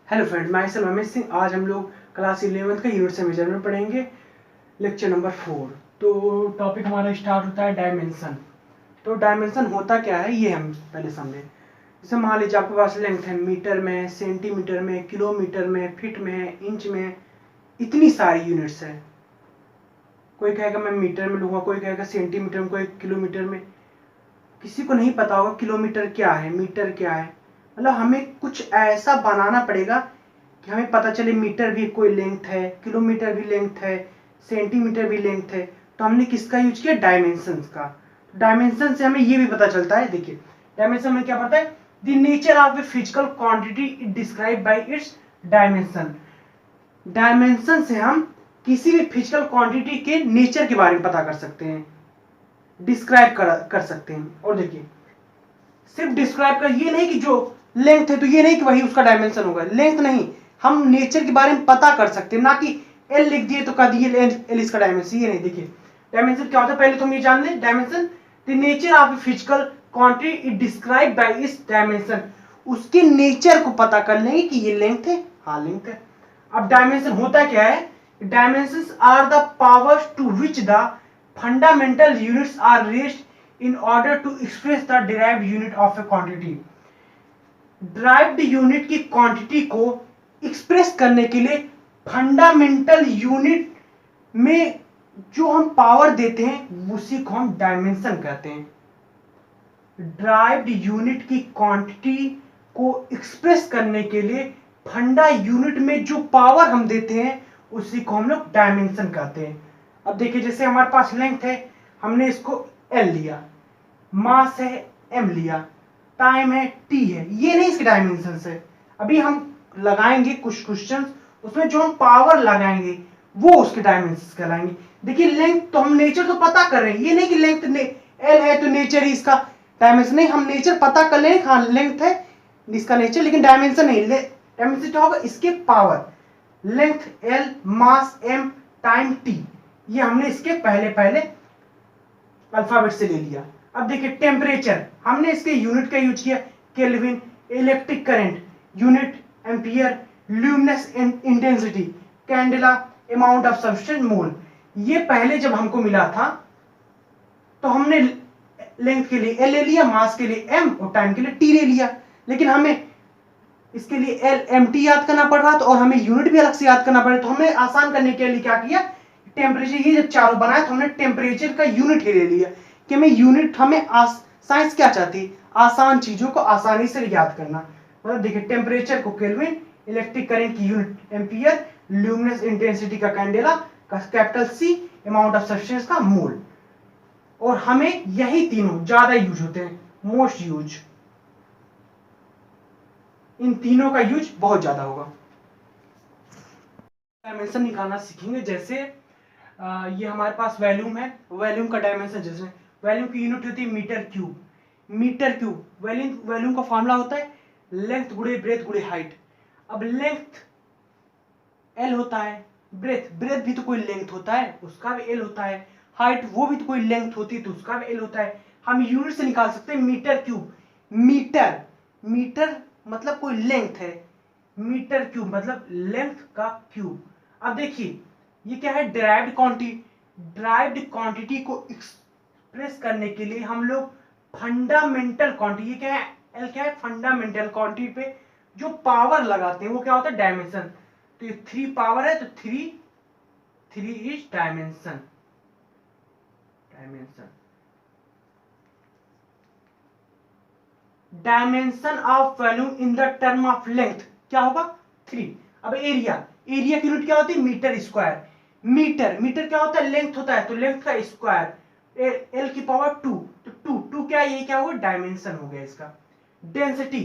Hello friend, मैं self Ramesh Singh. आज हम लोग क्लास 11th का यूनिट से मेजरमेंट पढ़ेंगे, लेक्चर नंबर 4। तो टॉपिक हमारा स्टार्ट होता है डायमेंशन। तो डायमेंशन होता क्या है ये हम पहले समझें। जैसे मान लीजिए आपके पास लेंथ है मीटर में, सेंटीमीटर में, किलोमीटर में, फीट में, इंच में, इतनी सारी यूनिट्स है। कोई कहेगा मैं मीटर में लूँगा, कोई कहेगा सेंटीमीटर में, कोई किलोमीटर में। किसी को नहीं पता होगा किलोमीटर क्या है, मीटर क्या है। मतलब हमें कुछ ऐसा बनाना पड़ेगा कि हमें पता चले मीटर भी कोई लेंथ है, किलोमीटर भी लेंथ है, सेंटीमीटर भी लेंथ है। तो हमने किसका यूज किया? डायमेंशन का। डायमेंशन से हमें ये भी पता चलता है, देखिए डायमेंशन में क्या पता है, the nature of a physical quantity is describe by it's dimension. Dimension से हम किसी भी फिजिकल क्वांटिटी के नेचर के बारे में पता कर सकते हैं, डिस्क्राइब कर सकते हैं। और देखिए सिर्फ डिस्क्राइब कर, ये नहीं कि जो लेंथ है तो ये नहीं कि वही उसका डायमेंशन होगा, लेंथ नहीं, हम नेचर के बारे में पता कर सकते हैं। ना कि एल लिख दिए तो कह दिए एल इसका डायमेंशन, ये नहीं। देखिए डायमेंशन क्या होता है, पहले तो हम ये जान लें। Dimension the nature of a physical quantity is describe by it's dimension. उसके नेचर को पता कर लेंगे कि ये लेंथ है, हाँ लेंथ है। अब डायमेंशन होता क्या है? Dimensions are the powers to which the fundamental units are raised in order to express the derived unit of a quantity। derived unit की क्वांटिटी को एक्सप्रेस करने के लिए फंडामेंटल यूनिट में जो हम पावर देते हैं उसी को हम डायमेंशन कहते हैं। derived यूनिट की क्वांटिटी को एक्सप्रेस करने के लिए फंडा यूनिट में जो पावर हम देते हैं उसी को हम लोग डायमेंशन कहते हैं। अब देखिए जैसे हमारे पास लेंथ है, हमने इसको एल लिया, मास है एम लिया, टाइम है टी है, ये नहीं इसके डायमेंशन है। अभी हम लगाएंगे कुछ क्वेश्चन, उसमें जो हम पावर लगाएंगे वो उसके डायमेंशन कहलाएंगे। देखिए लेंथ तो हम नेचर तो पता कर रहे हैं, ये नहीं कि लेंथ एल है तो नेचर ही इसका डायमेंशन नहीं। हम नेचर पता कर लें, हाँ लेंथ है इसका नेचर, लेकिन डायमेंशन नहीं। डायमेंशन क्या होगा? इसके पावर, लेंथ एल, मास एम, टाइम टी, ये हमने इसके पहले पहले अल्फाबेट से ले लिया। अब देखिए टेम्परेचर, हमने इसके यूनिट का यूज किया kelvin, electric current unit ampere, luminous intensity candela, amount of substance mole. ये पहले जब हमको मिला था तो हमने लेंथ के लिए एल ले लिया, मास के लिए एम और टाइम के लिए टी ले लिया। लेकिन हमें इसके लिए एल एम टी याद करना पड़ रहा था और हमें यूनिट भी अलग से याद करना पड़ा। तो हमने आसान करने के लिए क्या किया, टेम्परेचर, ये जब चारों बनाया तो हमने टेम्परेचर का यूनिट ही ले लिया कि हमें यूनिट, हमें साइंस क्या चाहती है, आसान चीजों को आसानी से याद करना। मतलब देखिए टेम्परेचर को केल्विन, इलेक्ट्रिक करंट की यूनिट एम्पियर, ल्यूमिनस इंटेंसिटी का candela, capital C, amount of substance का मोल। और हमें यही तीनों ज्यादा यूज होते हैं, मोस्ट यूज, इन तीनों का यूज बहुत ज्यादा होगा। डायमेंशन निकालना सीखेंगे। जैसे ये हमारे पास वॉल्यूम है, वॉल्यूम का डायमेंशन, जैसे वॉल्यूम की यूनिट होती है metre cube. Metre cube volume का फॉर्मूला होता है लेंथ गुणे ब्रेथ गुणे हाइट। अब लेंथ एल होता है, ब्रेथ भी तो कोई लेंथ होता है, उसका भी एल होता है, हाइट वो भी तो कोई लेंथ होती है तो उसका भी एल होता है। हम यूनिट से निकाल सकते हैं मीटर क्यूब। मीटर मतलब कोई लेंथ है, मीटर क्यूब मतलब लेंथ का क्यूब। अब देखिए ये क्या है, डिराइव्ड क्वांटिटी। डिराइव्ड क्वांटिटी को एक्सप्रेस करने के लिए हम लोग फंडामेंटल क्वांटिटी, ये क्या है, एल क्या है, फंडामेंटल क्वांटिटी पे जो पावर लगाते हैं वो क्या होता है, डायमेंशन। तो ये 3 पावर है तो 3 is dimension. Dimension of volume in the term of length क्या होगा, 3। अब एरिया की यूनिट क्या होती है, मीटर स्क्वायर। मीटर क्या होता है, लेंथ होता है तो लेंथ का स्क्वायर, एल की पावर 2, तो 2 क्या, ये क्या हुआ, डायमेंशन हो गया इसका। डेंसिटी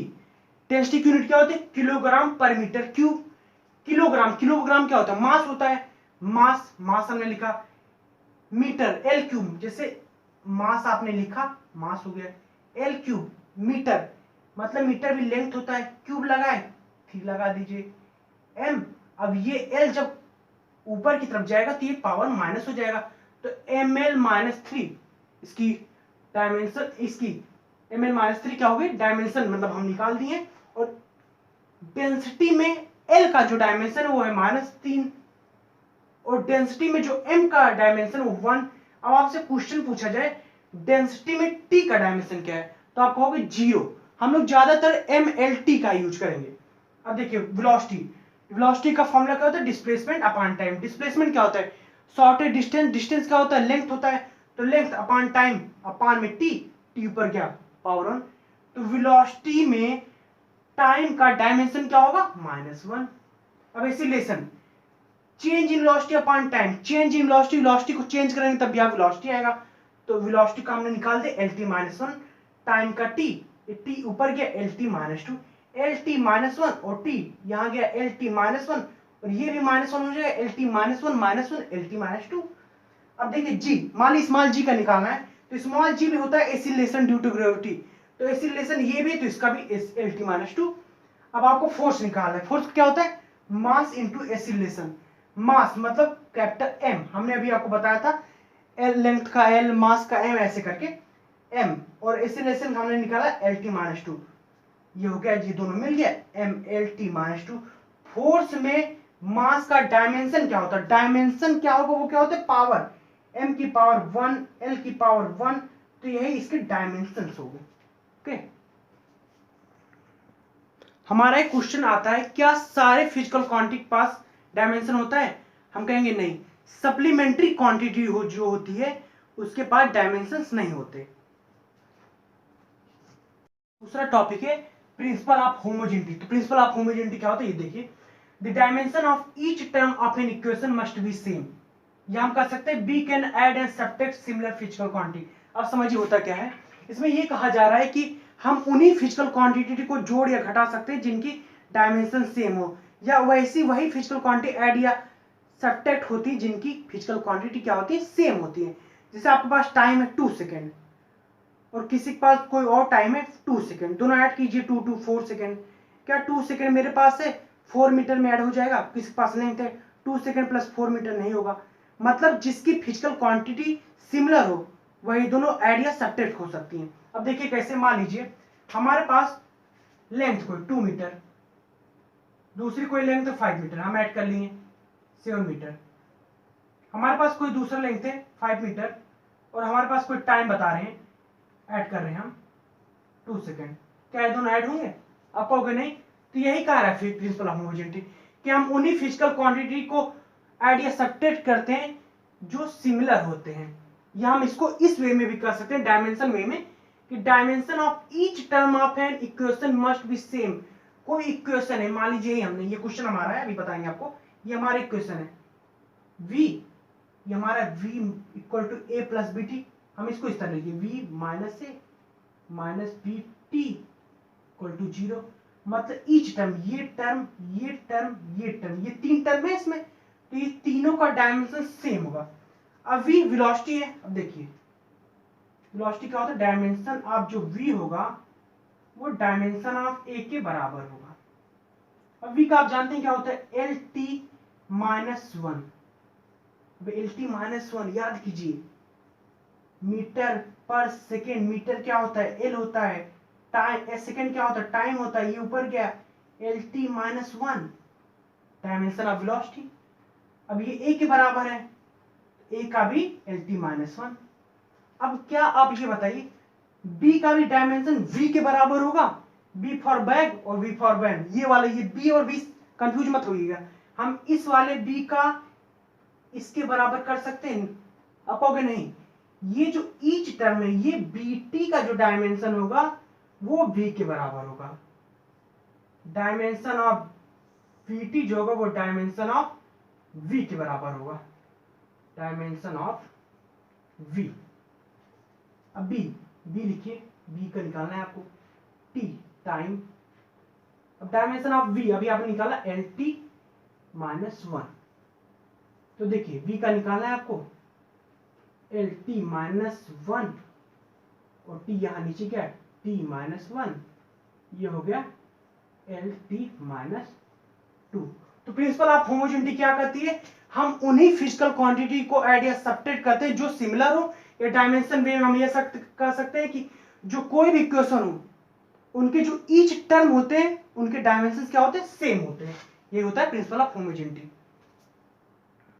की यूनिट क्या होती है, किलोग्राम पर मीटर क्यूब। किलोग्राम क्या होता है, मास होता है, मास हमने लिखा। मीटर एल क्यूब, जैसे मास आपने लिखा, मास हो गया, एल क्यूब मीटर, मतलब मीटर भी लेंथ होता है, क्यूब लगाए 3 लगा दीजिए, एम। अब ये एल जब ऊपर की तरफ जाएगा तो ये पावर माइनस हो जाएगा, तो एम एल -3 इसकी डायमेंशन, इसकी एम एल -3 क्या होगी, डायमेंशन, मतलब हम निकाल दिए। और डेंसिटी में एल का जो डायमेंशन है वो है -3 और डेंसिटी में जो m का डायमेंशन वो 1। अब आपसे क्वेश्चन पूछा जाए डेंसिटी में t का डायमेंशन क्या है तो आप कहोगे 0। हम लोग ज्यादातर mlt का यूज करेंगे। अब देखिए वेलोसिटी का फॉर्मूला क्या होता है, डिस्प्लेसमेंट अपॉन टाइम। डिस्प्लेसमेंट क्या होता है, शॉर्टेड डिस्टेंस, डिस्टेंस क्या होता है, लेंथ होता है, तो लेंथ अपॉन टाइम, अपॉन में टी, टी ऊपर क्या पावर ऑन। तो वेलोसिटी में टाइम का डायमेंशन क्या होगा, -1। अब acceleration, change in velocity upon time, change in velocity, velocity को चेंज करेंगे तब यहाँ वेलोसिटी आएगा, तो वेलोसिटी का हमने निकाल दे lt-1, टाइम का t, t ऊपर गया lt-2, lt-1 और t यहाँ गया lt-1 और ये भी -1 हो जाएगा, lt-1 lt-2। अब देखिए g, मान ली स्मॉल g का निकालना है तो स्मॉल g भी होता है एक्सीलरेशन ड्यू टू ग्रेविटी, तो एक्सीलरेशन ये भी तो इसका भी lt-2। अब आपको फोर्स निकालना है, फोर्स क्या होता है, मास इंटू एक्सीलरेशन। मास मतलब कैपिटल M, हमने अभी आपको बताया था L लेंथ का L, मास का M, ऐसे करके M, और एक्सीलरेशन हमने निकाला lt-2। ये हो गया, ये दोनों मिल गया mlt-2। फोर्स में मास का डायमेंशन क्या होता है, डायमेंशन क्या होगा, वो क्या होता है पावर, m की पावर 1 l की पावर 1, तो यही इसके डायमेंशंस हो गए। ओके, हमारा एक क्वेश्चन आता है क्या सारे फिजिकल क्वांटिटी के पास डायमेंशन होता है, हम कहेंगे नहीं, सप्लीमेंट्री क्वांटिटी जो होती है उसके पास डायमेंशंस नहीं होते। दूसरा टॉपिक है प्रिंसिपल ऑफ होमोजेनिटी। तो प्रिंसिपल ऑफ होमोजेनिटी क्या होता है, ये देखिए, the dimension of each term of an equation must be same. या हम कह सकते हैं we can add and subtract similar physical quantity. अब समझिए होता क्या है, इसमें ये कहा जा रहा है कि हम उन्हीं फिजिकल क्वांटिटी को जोड़ या घटा सकते हैं जिनकी डायमेंशन सेम हो, या वैसी वही फिजिकल क्वांटिटी ऐड या सब्ट्रैक्ट होती है जिनकी फिजिकल क्वांटिटी क्या होती है, सेम होती है। जैसे आपके पास टाइम है 2 सेकेंड और किसी के पास कोई और टाइम है 2 सेकेंड, दोनों ऐड कीजिए 2 2 4 सेकेंड। क्या 2 सेकेंड मेरे पास है 4 मीटर में ऐड हो जाएगा, किसी के पास लेंथ है 2 सेकेंड प्लस 4 मीटर नहीं होगा। मतलब जिसकी फिजिकल क्वांटिटी सिमिलर हो वही दोनों ऐड या सब्ट्रैक्ट हो सकती हैं। अब देखिए कैसे, मान लीजिए हमारे पास लेंथ कोई 2 मीटर, दूसरी कोई लेंथ है 5 मीटर, हम ऐड कर लिए 7 मीटर। हमारे पास कोई दूसरा लेंथ है 5 मीटर और हमारे पास कोई टाइम बता रहे हैं, ऐड कर रहे हैं हम 2 सेकेंड, क्या ये दोनों ऐड होंगे, आप कहोगे नहीं। तो यही कहा है प्रिंसिपल ऑफ होमोजेनिटी कि हम उन्हीं फिजिकल क्वांटिटी को ऐड या सब्ट्रैक्ट करते हैं जो सिमिलर होते हैं। या हम इसको इस वे में भी कर सकते हैं, डायमेंशन वे में, कि dimension of each term of an equation must be same. कोई इक्वेशन है, मान लीजिए हमने ये क्वेश्चन हमारा है, अभी बताएंगे आपको, ये हमारा इक्वेशन है v, ये हमारा v equal to a plus B T. हम इसको इस तरह लिखिए v minus A minus B T equal to 0। मतलब ईच टर्म, ये टर्म ये टर्म ये टर्म, ये 3 टर्म है इसमें, तो ये तीनों का डायमेंशन सेम होगा। अब v वेलोसिटी है, अब देखिए वेलोसिटी क्या होता है, डायमेंशन ऑफ जो v होगा वो डायमेंशन ऑफ a के बराबर होगा। अब v का आप जानते हैं क्या होता है, lt-1। lt-1 याद कीजिए, मीटर पर सेकेंड, मीटर क्या होता है, l होता है, टाइम सेकेंड क्या होता है, टाइम होता है, ये ऊपर गया lt-1 डायमेंशन ऑफ वेलोसिटी। अब ये a के बराबर है, a का भी lt-1। अब क्या आप ये बताइए b का भी डायमेंशन v के बराबर होगा, b फॉर बैग और v फॉर वैन, ये वाला, ये b और v कंफ्यूज मत होइएगा, हम इस वाले b का इसके बराबर कर सकते हैं, आप कहोगे नहीं, ये जो ईच टर्म है ये bt का जो डायमेंशन होगा वो v के बराबर होगा। डायमेंशन ऑफ bt जो होगा वो डायमेंशन ऑफ v के बराबर होगा, डायमेंशन ऑफ v। अब b लिखिए, b का निकालना है आपको, t टाइम, अब डायमेंशन ऑफ v अभी आपने निकाला lt-1, तो देखिए v का निकालना है आपको lt-1 और t यहां नीचे क्या है t-1, ये हो गया lt-2। तो प्रिंसिपल ऑफ होमोजेनिटी क्या करती है, हम उन्हीं फिजिकल क्वांटिटी को ऐड या सब्ट्रैक्ट करते हैं जो सिमिलर हो, या डायमेंशन वे में हम ये कह सकते हैं कि जो कोई भी इक्वेशन हो उनके जो ईच टर्म होते हैं उनके डायमेंशंस क्या होते हैं, सेम होते हैं। ये होता है प्रिंसिपल ऑफ होमोजेनिटी।